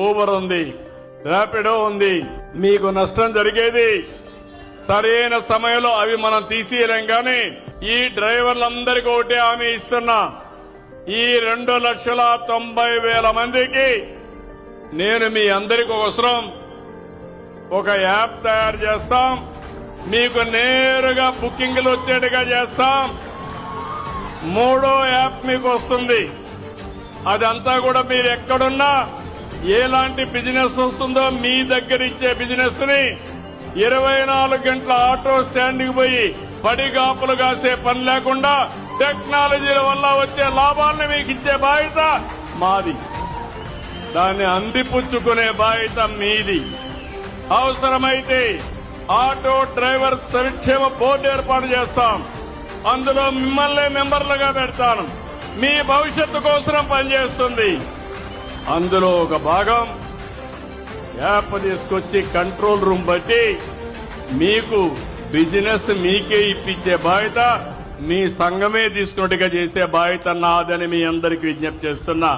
Uber ఉంది, ర్యాపిడో ఉంది. మీకు నష్టం జరిగేది. సరైన సమయంలో అవి మనం తీసేయలేం. కానీ ఈ డ్రైవర్లందరికీ ఒకటే హామీ ఇస్తున్నా, ఈ 2,90,000 మందికి నేను మీ అందరి కోసం ఒక యాప్ తయారు చేస్తాం. మీకు నేరుగా బుకింగ్లు వచ్చేట్టుగా చేస్తాం. 3వ యాప్ మీకు వస్తుంది. అదంతా కూడా మీరు ఎక్కడున్నా ఎలాంటి బిజినెస్ వస్తుందో మీ దగ్గర ఇచ్చే బిజినెస్ ని 24 గంటల ఆటో స్టాండ్ కి పోయి పడిగాపులు కాసే పని లేకుండా టెక్నాలజీల వల్ల వచ్చే లాభాలను మీకు ఇచ్చే బాధ్యత మాది. దాన్ని అందిపుచ్చుకునే బాధ్యత మీది. అవసరమైతే ఆటో డ్రైవర్ సంక్షేమ బోర్డు ఏర్పాటు చేస్తాం. అందులో మిమ్మల్ని మెంబర్లుగా పెడతాను. మీ భవిష్యత్తు కోసం పనిచేస్తుంది. అందులో ఒక భాగం యాప్ తీసుకొచ్చి కంట్రోల్ రూమ్ బట్టి మీకు బిజినెస్ మీకే ఇప్పించే బాధ్యత మీ సంఘమే తీసుకున్నట్టుగా చేసే బాధ్యత నాదని మీ అందరికీ విజ్ఞప్తి చేస్తున్నా.